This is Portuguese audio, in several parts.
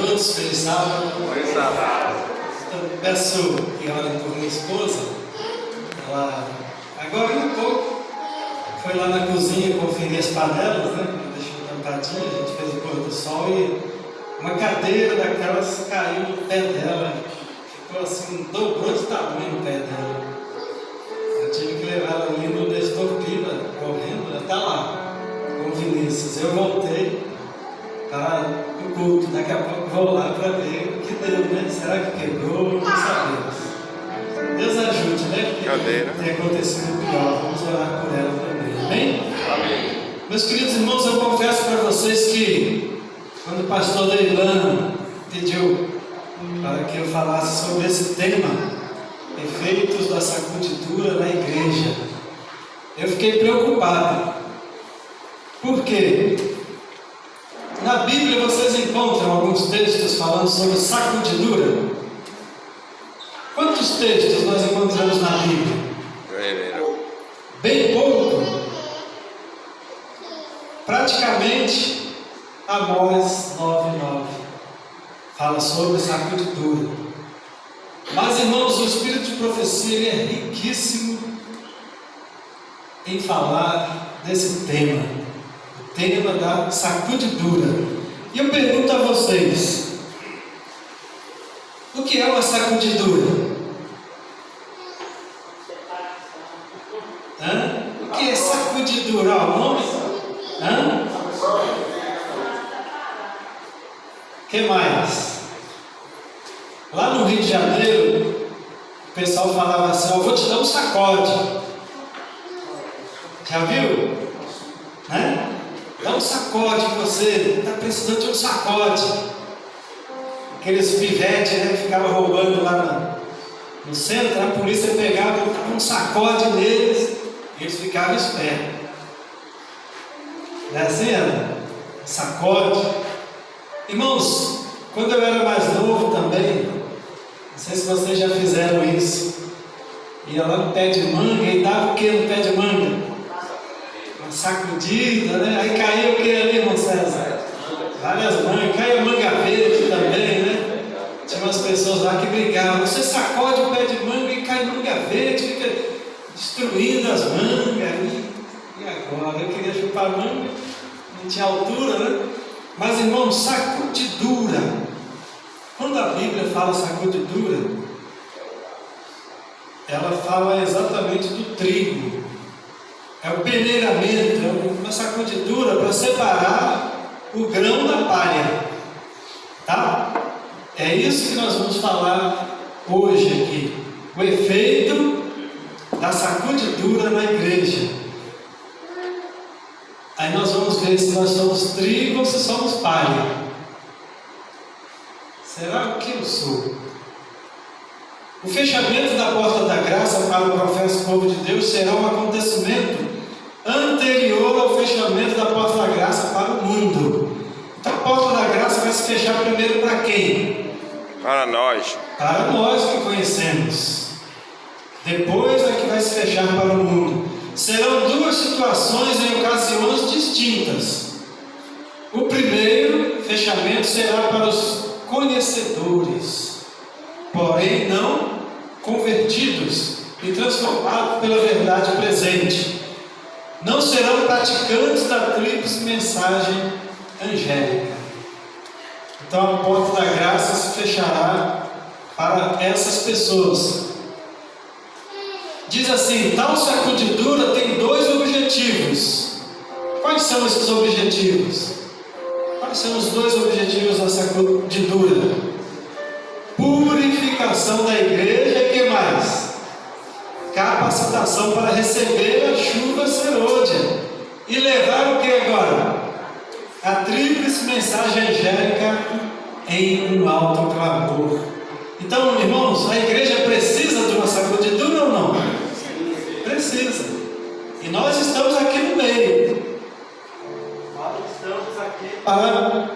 todos, feliz sábado. Feliz sábado. Eu peço que olhem por minha esposa. Ela, agora um pouco, foi lá na cozinha conferir as panelas, né? Deixou tampadinha, a gente fez o pôr do sol e uma cadeira daquelas caiu no pé dela. Ficou assim, dobrou de tamanho o pé dela. Eu tive que levar ela ali no Destorpida, correndo, ela está lá, com o Vinícius. Eu voltei para o culto, daqui a pouco vou lá para ver o que deu, né? Será que quebrou? Não sabemos. Deus ajude, né? Porque tem acontecido pior. Vamos orar por ela também. Amém? Amém. Meus queridos irmãos, eu confesso para vocês que quando o pastor Deilano pediu para que eu falasse sobre esse tema, efeitos da sacudidura na igreja, eu fiquei preocupado. Por quê? Na Bíblia vocês encontram alguns textos falando sobre sacudidura. Quantos textos nós encontramos na Bíblia? Bem pouco. Praticamente Amós 9:9 fala sobre sacudidura. Mas, irmãos, o espírito de profecia ele é riquíssimo em falar desse tema, o tema da sacudidura. E eu pergunto a vocês, o que é uma sacudidura? O que é sacudidura? O nome? O que mais? Lá no Rio de Janeiro, o pessoal falava assim: eu vou te dar um sacode. Já viu? Né? Dá um sacode em você, está precisando de um sacode. Aqueles pivetes, né, que ficavam roubando lá no centro, a polícia pegava e dava um sacode neles e eles ficavam espertos. Não é assim, Ana? Sacode. Irmãos, quando eu era mais novo também, não sei se vocês já fizeram isso, ia lá no pé de manga e dava o que no pé de manga? Uma sacudida, né? Aí caía o que ali, irmão César? Várias mangas, caiu manga verde também, né? Tinha umas pessoas lá que brigavam. Você sacode o pé de manga e cai manga verde, fica destruindo as mangas. E agora? Eu queria chupar manga, não tinha altura, né? Mas, irmão, sacudidura. Quando a Bíblia fala sacudidura, ela fala exatamente do trigo. É o peneiramento, é uma sacudidura para separar o grão da palha. Tá? É isso que nós vamos falar hoje aqui. O efeito da sacudidura na igreja. Aí nós vamos ver se nós somos trigo ou se somos palha. Será o que eu sou? O fechamento da porta da graça para o professo povo de Deus será um acontecimento anterior ao fechamento da porta da graça para o mundo. Então a porta da graça vai se fechar primeiro para quem? Para nós. Para nós que conhecemos. Depois é que vai se fechar para o mundo. Serão duas situações em ocasiões distintas. O primeiro fechamento será para os conhecedores, porém não convertidos e transformados pela verdade presente. Não serão praticantes da tríplice mensagem angélica. Então a porta da graça se fechará para essas pessoas. Diz assim: tal sacudidura tem dois objetivos. Quais são esses objetivos? Quais são os dois objetivos da sacudidura? Purificação da igreja e que mais? Capacitação para receber a chuva serôdia e levar o que agora? A tríplice mensagem angélica em um alto clamor. Então, irmãos, a igreja precisa de uma sacudidura ou não? Precisa. E nós estamos aqui no meio. Nós estamos aqui para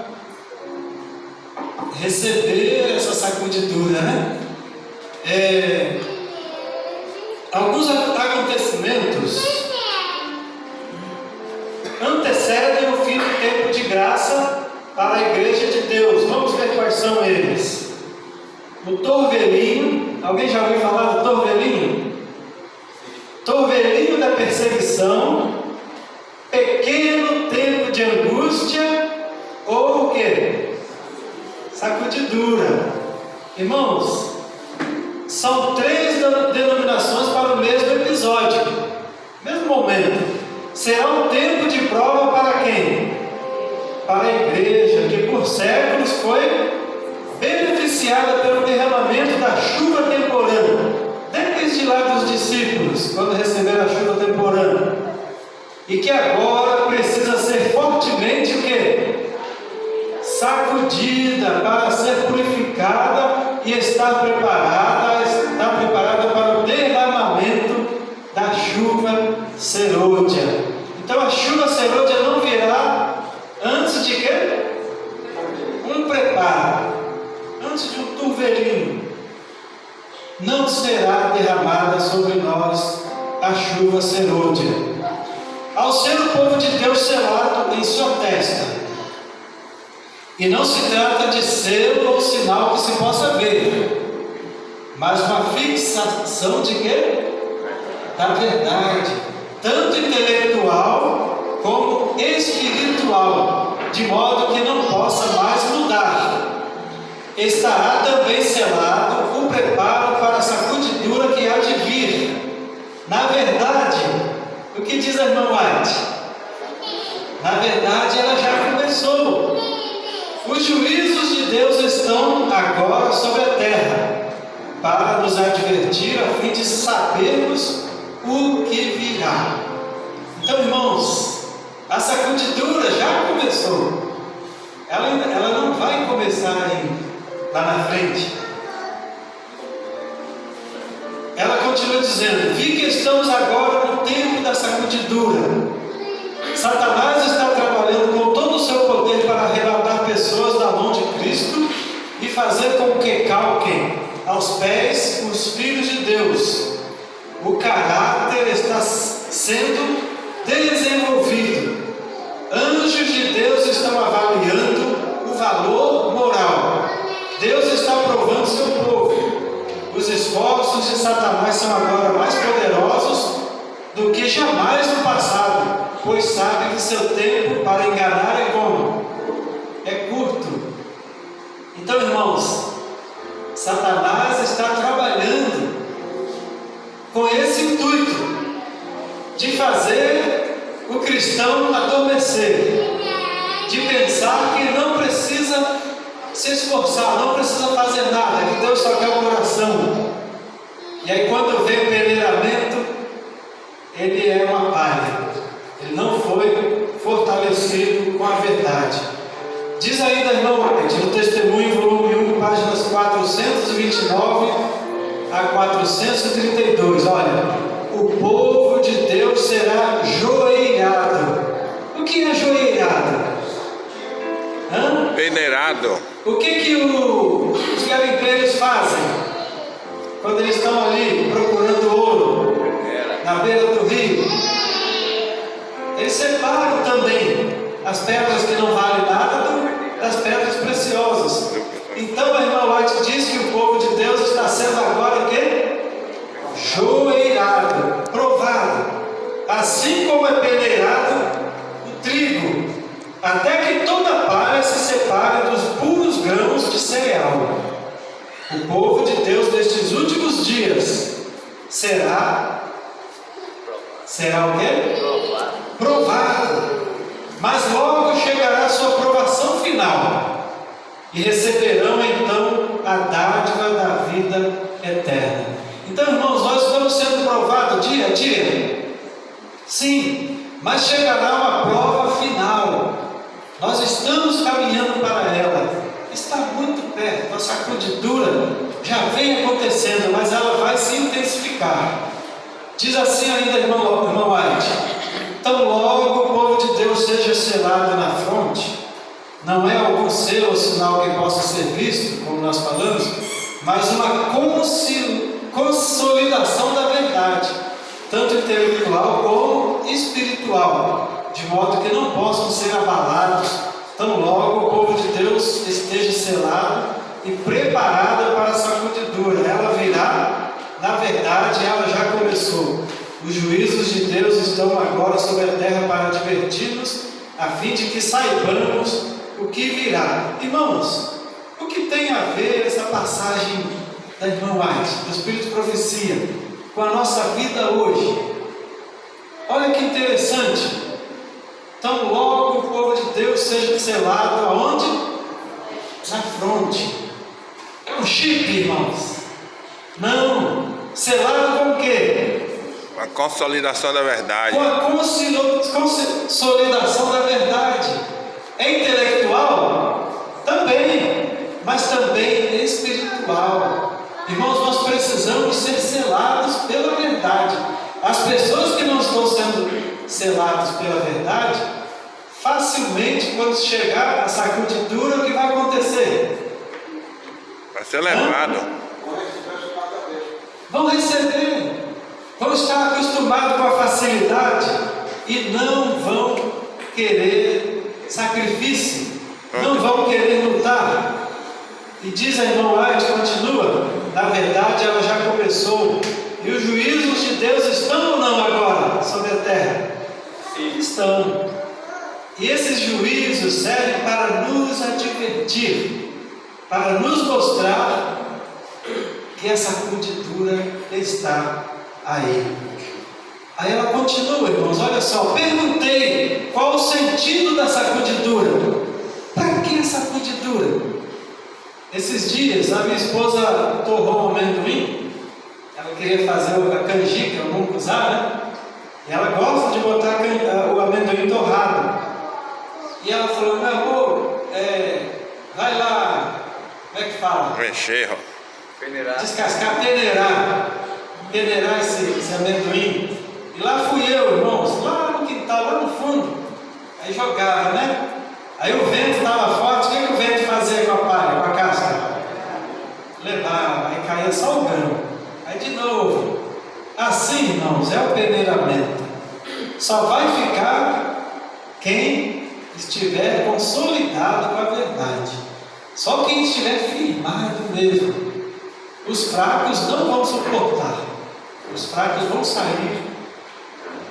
receber essa sacudidura, né? Alguns acontecimentos antecedem o fim do tempo de graça para a igreja de Deus. Vamos ver quais são eles? O torvelinho, alguém já ouviu falar do torvelinho? Torvelinho da perseguição, pequeno tempo de angústia ou o quê? Sacudidura. Irmãos, são 3 denominações para o mesmo episódio, mesmo momento. Será um tempo de prova para quem? Para a igreja, que por séculos foi beneficiada pelo derramamento da chuva temporânea, desde lá dos discípulos, quando receberam a chuva temporânea, e que agora precisa ser fortemente o quê? Sacudida para ser purificada e estar preparada para o derramamento da chuva serôdia. Então a chuva serôdia não virá antes de quê? Um preparo, antes de um turvelinho. Não será derramada sobre nós a chuva serôdia. Ao ser o povo de Deus selado em sua testa. E não se trata de selo ou sinal que se possa ver, mas uma fixação de quê? Da verdade, tanto intelectual como espiritual, de modo que não possa mais mudar. Estará também selado o preparo para a sacudidura que há de vir. Na verdade, o que diz a irmã White? Na verdade, ela já começou. Os juízos de Deus estão agora sobre a terra, para nos advertir, a fim de sabermos o que virá. Então, irmãos, a sacudidura já começou. Ela não vai começar lá na frente. Ela continua dizendo: vi que estamos agora no tempo da sacudidura. Satanás está trabalhando com todo o seu poder para arrebatar pessoas da mão de Cristo e fazer com que calquem aos pés os filhos de Deus. O caráter está sendo desenvolvido. Anjos de Deus estão avaliando o valor moral. Deus está provando seu povo. Os esforços de Satanás são agora mais poderosos do que jamais no passado, pois sabe que seu tempo para enganar é como? É curto. Então, irmãos, Satanás está trabalhando com esse intuito de fazer o cristão adormecer, de pensar que não precisa se esforçar, não precisa fazer nada, que Deus só quer o coração. E aí quando vem o peneiramento, ele é uma palha, ele não foi fortalecido com a verdade. Diz aí da irmã White, no Testemunho, volume 1, páginas 429 a 432, olha: o povo de Deus será joelhado. O que é joelhado? Peneirado. O que os garimpeiros fazem quando eles estão ali procurando ouro na beira do rio? Eles separam também as pedras que não valem nada das pedras preciosas. Então a irmã White diz que o povo de Deus está sendo agora o quê? Joelhado, provado, assim como é peneirado o trigo, até que toda palha se separe dos puros grãos de cereal. O povo de Deus nestes últimos dias será o quê? Provado. Mas logo chegará a sua provação final, e receberão então a dádiva da vida eterna. Então, irmãos, nós estamos sendo provados dia a dia? Sim, mas chegará uma prova final. Nós estamos caminhando para ela. Está muito perto. A sacudidura já vem acontecendo, mas ela vai se intensificar. Diz assim ainda a irmã White: então logo o povo de Deus seja selado na fronte, não é algum selo ou sinal que possa ser visto, como nós falamos, mas uma consolidação da verdade, tanto intelectual como espiritual, de modo que não possam ser abalados Tão logo o povo de Deus esteja selado e preparado para a sacudidura. Ela virá, na verdade, ela já começou. Os juízos de Deus estão agora sobre a terra para advertir-nos, a fim de que saibamos o que virá. Irmãos, o que tem a ver essa passagem da irmã White, do Espírito de Profecia, com a nossa vida hoje? Olha que interessante. Então logo o povo de Deus seja selado aonde? Na fronte. É um chip, irmãos? Não. Selado com o quê? A consolidação da verdade. Com a consolidação da verdade. É intelectual? Também. Mas também espiritual. Irmãos, nós precisamos ser selados pela verdade. As pessoas que não estão sendo seladas pela verdade, facilmente, quando chegar a sacudidura, o que vai acontecer? Vai ser levado. Vão receber. Vão estar acostumados com a facilidade e não vão querer sacrifício. Não vão querer lutar. E diz a irmã White, continua, na verdade ela já começou. E os juízos de Deus estão ou não agora sobre a terra? Sim. Estão. E esses juízos servem para nos advertir, para nos mostrar que a sacudidura está aí. Aí ela continua, irmãos, olha só, perguntei qual o sentido da sacudidura. Para que a sacudidura? Esses dias a minha esposa torrou um amendoim. Ela queria fazer a canjica, o mucuzá, né? E ela gosta de botar o amendoim torrado. E ela falou, meu amor, vai lá, como é que fala? Mexer, Descascar, peneirar esse amendoim. E lá fui eu, irmãos, lá no quintal, lá no fundo. Aí jogava, né? Aí o vento estava forte, o que o vento fazia com a palha, com a casca? Levava, aí caía só o grão. Aí de novo. Assim, irmãos, é o peneiramento. Só vai ficar quem estiver consolidado com a verdade. Só quem estiver firmado mesmo. Os fracos não vão suportar. Os fracos vão sair.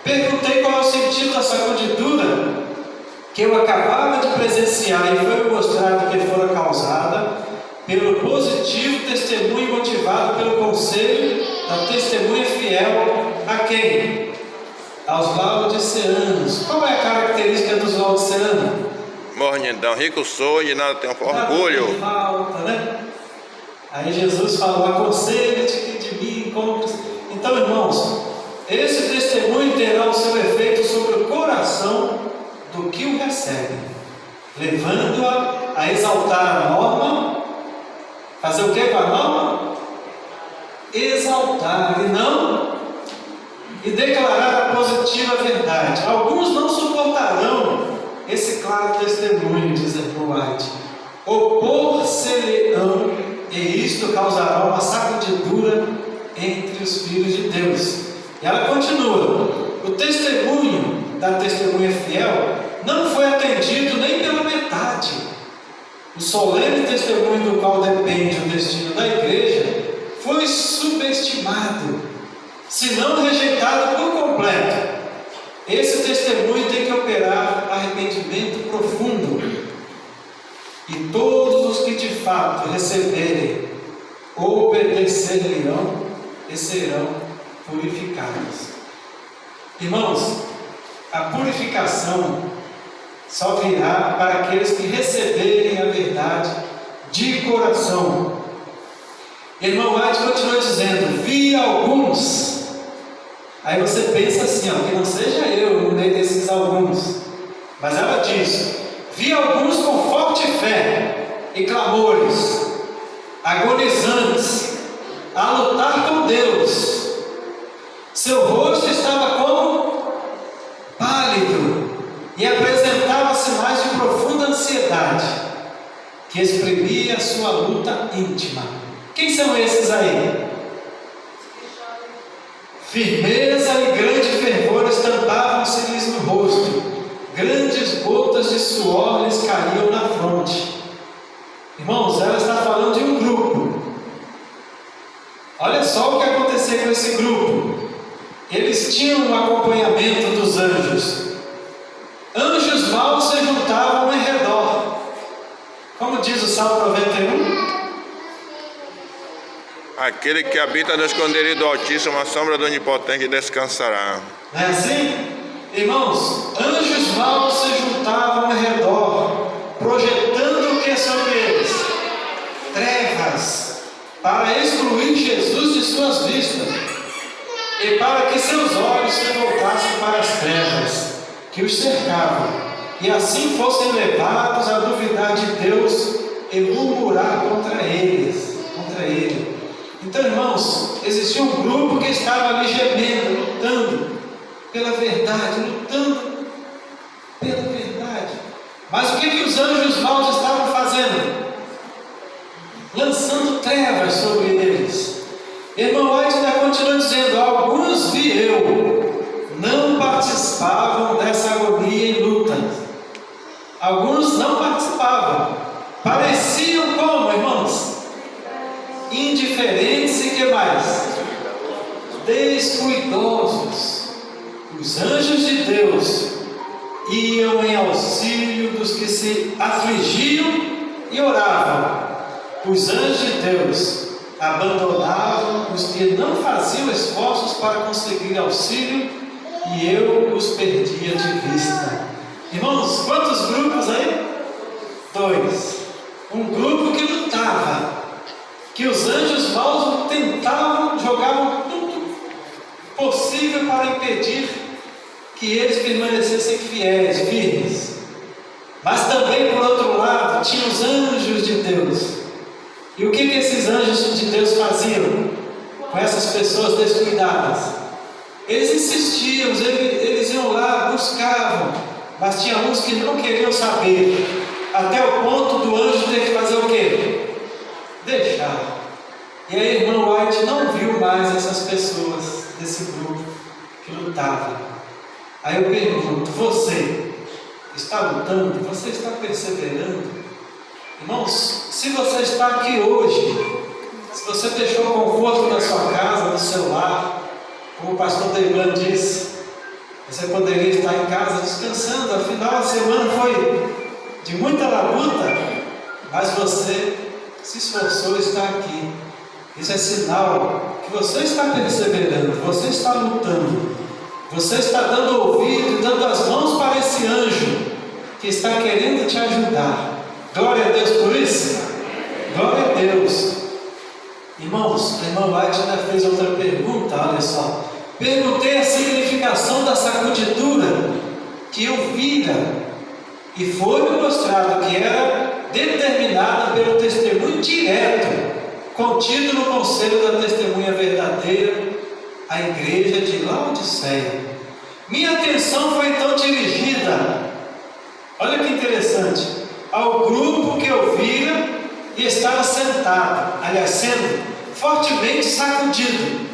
Perguntei qual é o sentido da sacudidura que eu acabava de presenciar e foi mostrado que fora causada pelo positivo testemunho motivado pelo conselho da testemunha fiel a quem? Aos laodiceanos. Qual é a característica dos laodiceanos? Mornidão, rico sou e nada tenho orgulho. Falta, né? Aí Jesus falou, aconselho-te que de mim compres. Então, irmãos, esse testemunho terá o seu efeito sobre o coração do que o recebe, levando-a a exaltar a norma. Fazer o que com a norma? Exaltar e declarar a positiva verdade. Alguns não suportarão esse claro testemunho, diz a irmã White. Opor-se-lhe-ão, e isto causará uma sacudidura entre os filhos de Deus. E ela continua: o testemunho da testemunha fiel não foi atendido nem pela metade. O solene testemunho do qual depende o destino da igreja foi subestimado, se não rejeitado por completo. Esse testemunho tem que operar arrependimento profundo, e todos os que de fato receberem ou obedecer-lhe-ão e serão purificados. Irmãos, a purificação só virá para aqueles que receberem a verdade de coração. Irmão White continua dizendo: vi alguns. Aí você pensa assim, ó, que não seja eu no meio desses alguns. Mas ela diz: vi alguns com forte fé e clamores, agonizantes, a lutar com Deus. Seu rosto estava como pálido e apresentava sinais de profunda ansiedade, que exprimia a sua luta íntima. Quem são esses aí? Firmeza e grande fervor estampavam-se-lhes no rosto, grandes grandes gotas de suor lhes caíam na fronte. Irmãos, ela está falando de um grupo. Olha só o que aconteceu com esse grupo. Eles tinham o acompanhamento dos anjos. Anjos maus se juntavam em redor. Como diz o Salmo 91? Aquele que habita no esconderijo do Altíssimo, a sombra do Onipotente descansará. Não é assim? Irmãos, anjos maus se juntavam em redor, projetando o que sobre eles? Trevas, para excluir Jesus de suas vistas, e para que seus olhos se voltassem para as trevas que os cercavam, e assim fossem levados a duvidar de Deus e murmurar contra ele. Então, irmãos, existia um grupo que estava ali gemendo, lutando pela verdade, Mas o que os anjos maus estavam fazendo? Lançando trevas sobre eles. Irmão White ainda continua dizendo: alguns vi eu, não participavam dessa agonia e luta. Alguns não participavam. Pareciam como, irmãos? Indiferentes e que mais? Descuidosos. Os anjos de Deus iam em auxílio dos que se afligiam e oravam. Os anjos de Deus abandonavam os que não faziam esforços para conseguir auxílio, e eu os perdia de vista. Irmãos, quantos grupos aí? 2. Um grupo que lutava, que os anjos maus tentavam, jogavam tudo possível para impedir que eles permanecessem fiéis, firmes. Mas também, por outro lado, tinha os anjos de Deus. E o que esses anjos de Deus faziam com essas pessoas descuidadas? Eles insistiam, eles iam lá, buscavam, mas tinha uns que não queriam saber, até o ponto do anjo ter que fazer o quê? Deixar. E aí, irmão White não viu mais essas pessoas desse grupo que lutavam. Aí eu pergunto: você está lutando? Você está perseverando? Irmãos, se você está aqui hoje, se você deixou o conforto da sua casa, do seu lar, como o pastor Deilan disse, você poderia estar em casa descansando. Afinal, a semana foi de muita labuta, mas você se esforçou e está aqui. Isso é sinal que você está perseverando, você está lutando, você está dando ouvido, dando as mãos para esse anjo que está querendo te ajudar. Glória a Deus por isso. Glória a Deus. Irmãos, a irmã White ainda fez outra pergunta, olha só. Perguntei a significação da sacudidura que eu vira, e foi-me mostrado que era determinada pelo testemunho direto, contido no conselho da testemunha verdadeira, a igreja de Laodiceia. Minha atenção foi então dirigida, olha que interessante, ao grupo que eu vira e estava sentado, aliás, sendo fortemente sacudido.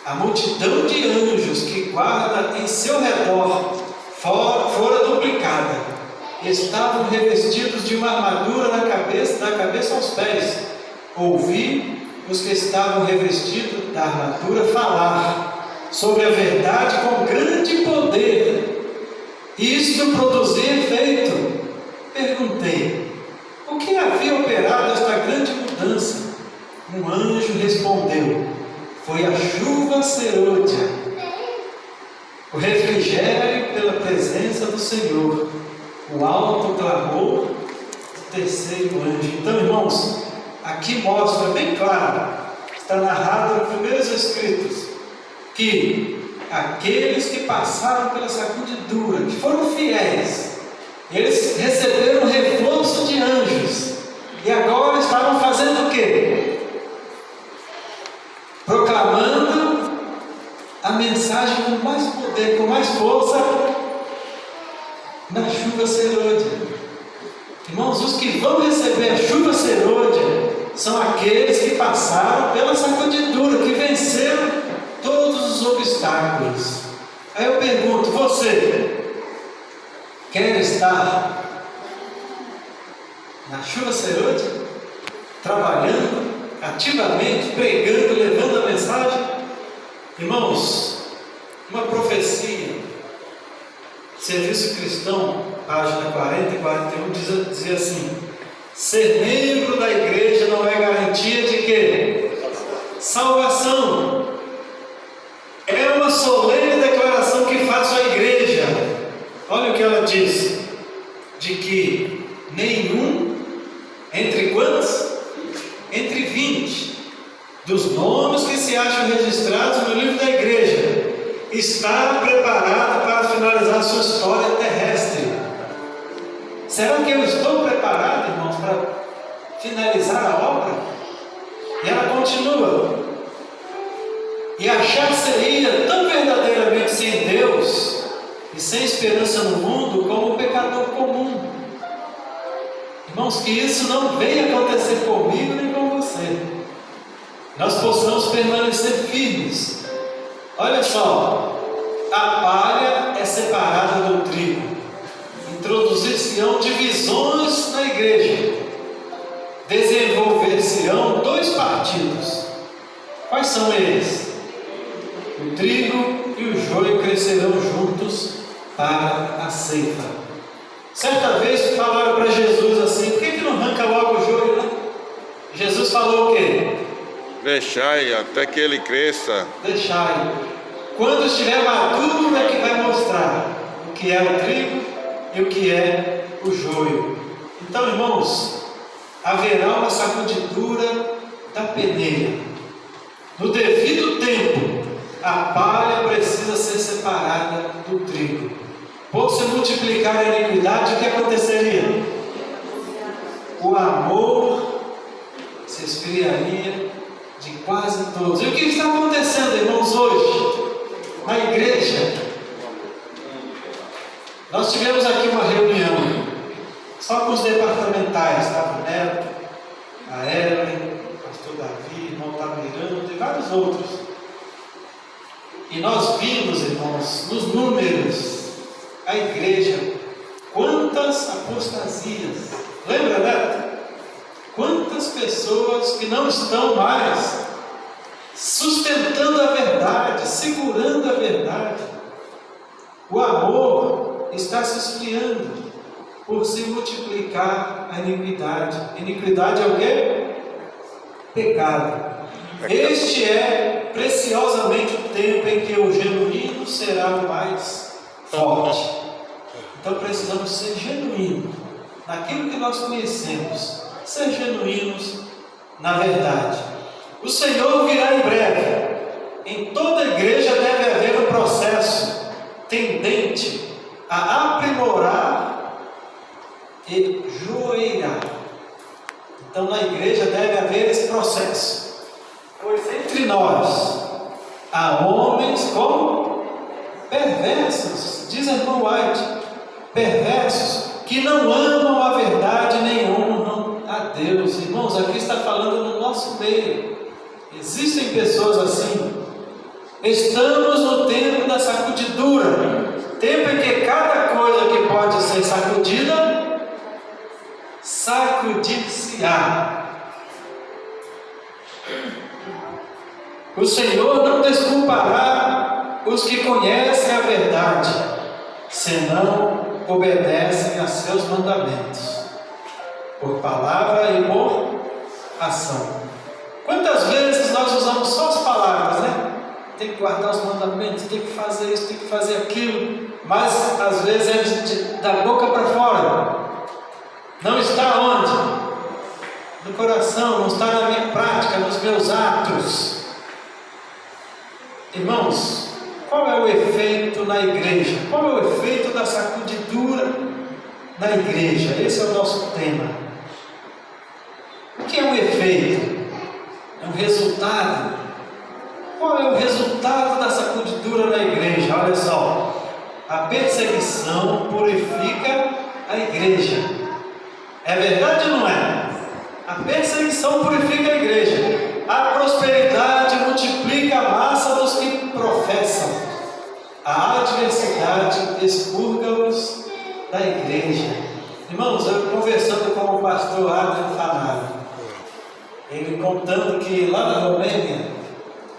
A multidão de anjos que guarda em seu redor fora duplicada. Estavam revestidos de uma armadura da cabeça aos pés. Ouvi os que estavam revestidos da armadura falar sobre a verdade com grande poder. Isto produzia efeito. Perguntei: o que havia operado esta grande mudança? Um anjo respondeu: foi a chuva serôdia, o refrigério pela presença do Senhor, o alto clamor do terceiro anjo. Então, irmãos, aqui mostra bem claro, está narrado nos primeiros escritos, que aqueles que passaram pela sacudidura, que foram fiéis, eles receberam um reforço de anjos, e agora estavam fazendo o quê? Proclamando a mensagem com mais poder, com mais força, na chuva serôdia. Irmãos, os que vão receber a chuva serôdia são aqueles que passaram pela sacudidura, que venceram todos os obstáculos. Aí eu pergunto: você quer estar na chuva serôdia, trabalhando ativamente, pregando, levando a mensagem? Irmãos, uma profecia, Serviço Cristão, página 40 e 41, dizia assim: ser membro da igreja não é garantia de quê? Salvação. É uma solene declaração que faz a igreja. Olha o que ela diz: de que nenhum, entre quantos? Entre 20 dos nomes que se acham registrados no livro da igreja está preparado para finalizar sua história terrestre. Será que eu estou preparado, irmãos, para finalizar a obra? E ela continua: e achar seria tão verdadeiramente sem Deus e sem esperança no mundo como um pecador comum. Irmãos, que isso não venha acontecer comigo nem com você. Nós possamos permanecer firmes. Olha só, a palha é separada do trigo. Introduzir-se-ão divisões na igreja. Desenvolver-se-ão 2 partidos. Quais são eles? O trigo e o joio crescerão juntos para a ceifa. Certa vez falaram para Jesus assim: por que não arranca logo o joio, né? Jesus falou o quê? Deixai até que ele cresça. Deixai. Quando estiver maduro é que vai mostrar o que é o trigo e o que é o joio. Então, irmãos, haverá uma sacudidura da peneira. No devido tempo, a palha precisa ser separada do trigo. Por se multiplicar a iniquidade, o que aconteceria? O amor se esfriaria de quase todos. E o que está acontecendo, irmãos, hoje? Na igreja, nós tivemos aqui uma reunião só com os departamentais, tá? O Neto, a Ellen, o pastor Davi, o irmão Tamirano e vários outros. E nós vimos, irmãos, nos números, a igreja, quantas apostasias. Lembra, Neto? Quantas pessoas que não estão mais sustentando a verdade, segurando a verdade. O amor está se esfriando por se multiplicar a iniquidade. Iniquidade é o quê? Pecado. Este é preciosamente o tempo em que o genuíno será o mais forte. Então precisamos ser genuínos naquilo que nós conhecemos, ser genuínos na verdade. O Senhor virá em breve. Em toda igreja deve haver um processo tendente a aprimorar e joeirar. Então na igreja deve haver esse processo. Pois entre nós há homens como perversos, diz a irmã White, perversos, que não amam a verdade nem honram a Deus. Irmãos, aqui está falando no nosso meio. Existem pessoas assim. Estamos no tempo da sacudidura, tempo em que cada coisa que pode ser sacudida, sacudir-se-á. O Senhor não desculpará os que conhecem a verdade, senão obedecem a seus mandamentos, por palavra e por ação. Quantas vezes nós usamos só as palavras, né? Tem que guardar os mandamentos, tem que fazer isso, tem que fazer aquilo, mas às vezes é da boca para fora. Não está onde? No coração, não está na minha prática, nos meus atos. Irmãos, qual é o efeito na igreja? Qual é o efeito da sacudidura na igreja? Esse é o nosso tema. O que é um efeito? É um resultado. Qual é o resultado da sacudidura na igreja? Olha só, a perseguição purifica a igreja. É verdade ou não é? A perseguição purifica a igreja. A prosperidade multiplica a massa dos que professam. A adversidade expurga-os da igreja. Irmãos, eu conversando com o pastor Adriano Fanaro, ele contando que lá na Romênia,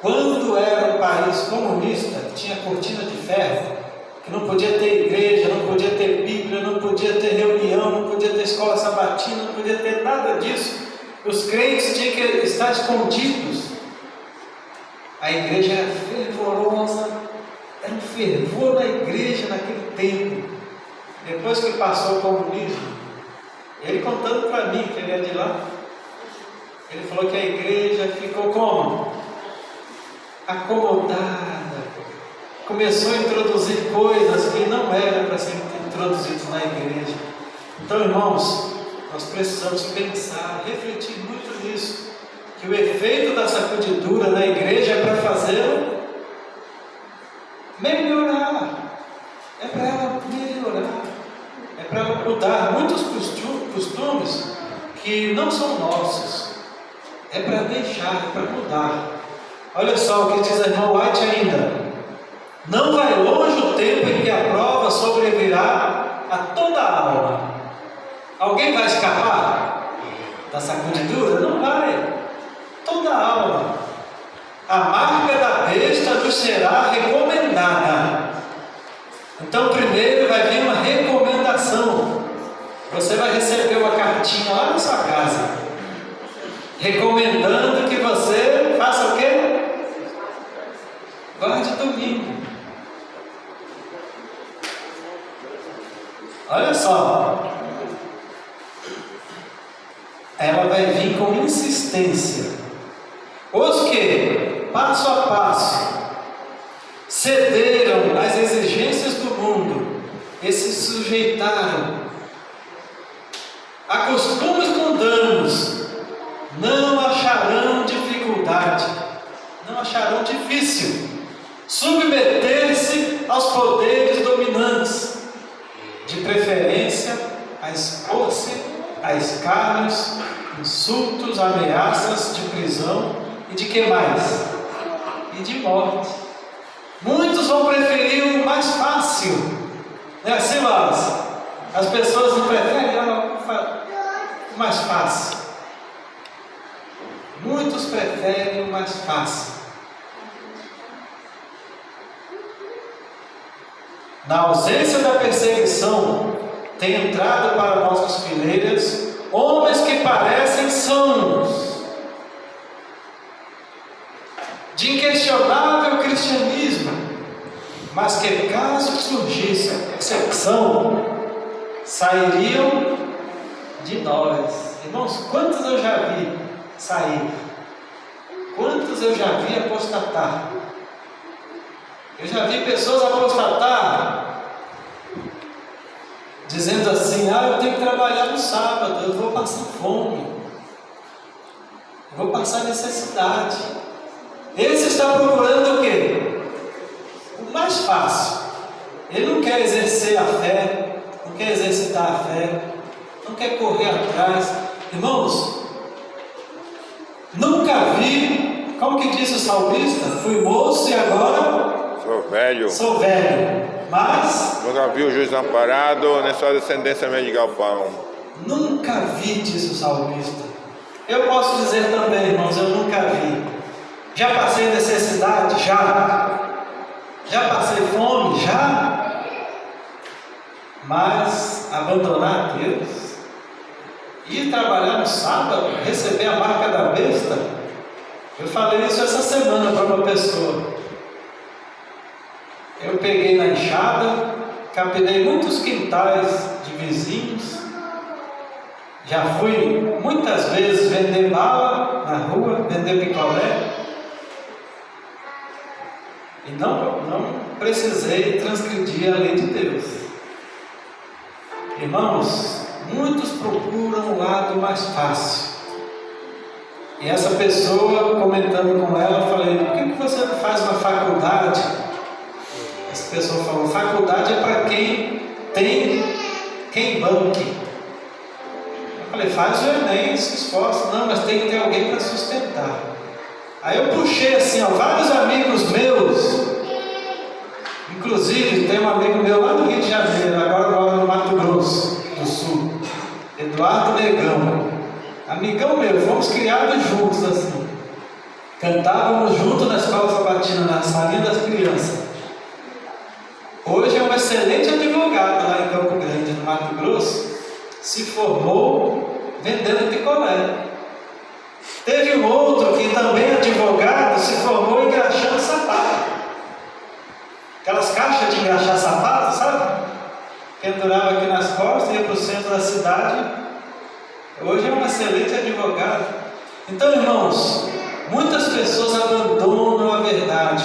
quando era um país comunista, que tinha cortina de ferro, que não podia ter igreja, não podia ter Bíblia, não podia ter reunião, não podia ter escola sabatina, não podia ter nada disso. Os crentes tinham que estar escondidos. A igreja era fervorosa, era um fervor na igreja naquele tempo. Depois que passou o comunismo, ele contando para mim, que ele é de lá, ele falou que a igreja ficou como? Acomodada. Começou a introduzir coisas que não eram para serem introduzidas na igreja. Então, irmãos, nós precisamos pensar, refletir muito nisso, que o efeito da sacudidura na igreja é para fazê-la melhorar, é para ela melhorar, é para ela mudar muitos costumes que não são nossos, é para deixar, é para mudar. Olha só o que diz a irmã White ainda: não vai longe o tempo em que a prova sobrevirá a toda a alma. Alguém vai escapar da sacudidura? Não vai. Toda a alma. A marca da besta nos será recomendada. Então primeiro vai vir uma recomendação. Você vai receber uma cartinha lá na sua casa, recomendando que você faça o quê? Guarde domingo. Olha só, ela vai vir com insistência. Os que, passo a passo, cederam às exigências do mundo e se sujeitaram a costumes mundanos, não acharão dificuldade, não acharão difícil submeter-se aos poderes dominantes, de preferência a expor-se a escárnios, insultos, ameaças de prisão e de que mais? E de morte. Muitos vão preferir o mais fácil, não é assim, mas as pessoas não preferem o mais fácil. Muitos preferem o mais fácil. Na ausência da perseguição, tem entrado para nossas fileiras homens que parecem sãos, de inquestionável cristianismo, mas que, caso surgisse a perseguição, sairiam de nós. Irmãos, quantos eu já vi sair? Quantos eu já vi apostatar? Eu já vi pessoas apostatar, dizendo assim: eu tenho que trabalhar no sábado, eu vou passar fome, eu vou passar necessidade. Esse está procurando o quê? O mais fácil. Ele não quer exercer a fé, não quer exercitar a fé, não quer correr atrás. Irmãos, nunca vi, como que disse o salmista, fui moço e agora sou velho, mas nunca vi o juiz amparado, nem sua descendência mendigar o pão. Nunca vi, disse o salmista. Eu posso dizer também, irmãos, eu nunca vi. Já passei necessidade? Já passei fome? Já. Mas abandonar Deus, ir trabalhar no sábado, receber a marca da besta. Eu falei isso essa semana para uma pessoa. Eu peguei na enxada, capinei muitos quintais de vizinhos, já fui muitas vezes vender bala na rua, vender picolé, e não precisei transgredir a lei de Deus. Irmãos, muitos procuram o lado mais fácil. E essa pessoa, comentando com ela, eu falei: por que você não faz uma faculdade? Essa pessoa falou: faculdade é para quem tem, quem banque. Eu falei: faz o Enem, se esforça. Não, mas tem que ter alguém para sustentar. Aí eu puxei assim, vários amigos meus Inclusive, tem um amigo meu lá no Rio de Janeiro, agora mora no Mato Grosso do Sul, Eduardo Negão. Amigão meu, fomos criados juntos assim. Cantávamos juntos na escola sabatina, na salinha das crianças. Hoje é um excelente advogado lá em Campo Grande, no Mato Grosso. Se formou vendendo picolé. Teve um outro que também é advogado, se formou engraxando sapato. Aquelas caixas de engraxar sapato, sabe? Pendurava aqui nas costas, ia para o centro da cidade. Hoje é um excelente advogado. Então, irmãos, muitas pessoas abandonam a verdade,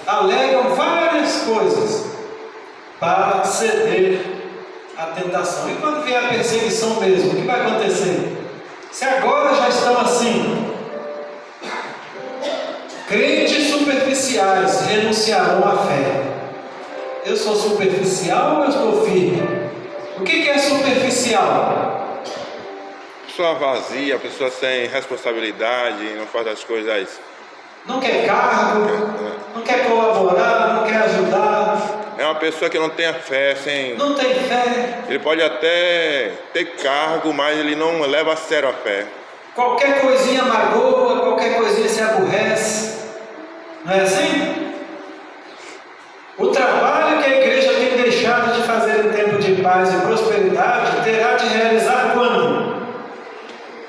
alegam várias coisas para ceder à tentação. E quando vier a perseguição mesmo, o que vai acontecer? Se agora já estão assim, crentes superficiais renunciarão à fé. Eu sou superficial ou eu estou firme? O que é superficial? Pessoa vazia, a pessoa sem responsabilidade, não faz as coisas. Não quer cargo, não quer colaborar, não quer ajudar. É uma pessoa que não tem a fé, Não tem fé. Ele pode até ter cargo, mas ele não leva a sério a fé. Qualquer coisinha magoa, qualquer coisinha se aborrece. Não é assim? O trabalho que a igreja tem deixado de fazer em tempo de paz e prosperidade terá de realizar quando?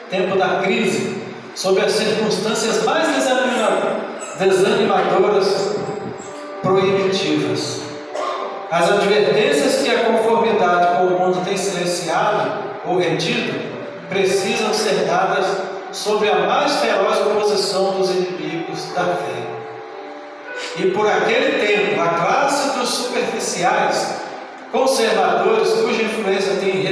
Tempo da crise, sob as circunstâncias mais desanimadoras, proibitivas. As advertências que a conformidade com o mundo tem silenciado ou retido precisam ser dadas sob a mais feroz oposição dos inimigos da fé. E por aquele tempo, a classe dos superficiais, conservadores, cuja influência tem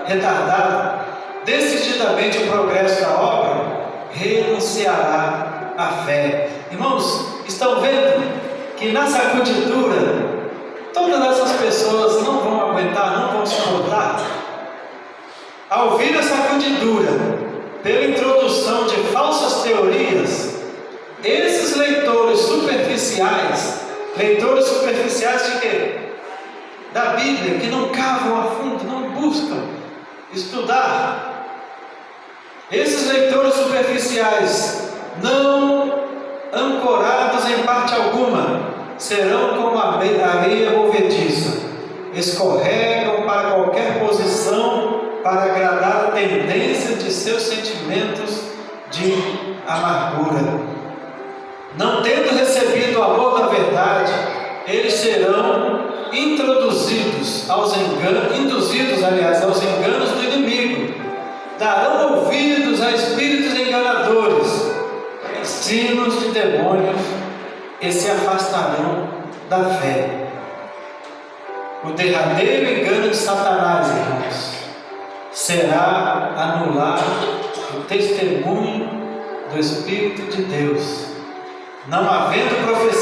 retardado decididamente o progresso da obra, renunciará à fé. Irmãos, estão vendo que na sacudidura, todas essas pessoas não vão aguentar, não vão suportar. Ao vir a sacudidura, pela introdução de falsas teorias, esses leitores superficiais de quê? Da Bíblia, que não cavam a fundo, não buscam estudar. Esses leitores superficiais, não ancorados em parte alguma, serão como a areia movediça, escorregam para qualquer posição para agradar a tendência de seus sentimentos de amargura. Não tendo recebido o amor da verdade, eles serão induzidos aos enganos do inimigo. Darão ouvidos a espíritos enganadores, ensinos de demônios, e se afastarão da fé. O derradeiro engano de Satanás, irmãos, será anular o testemunho do Espírito de Deus. Não havendo profecia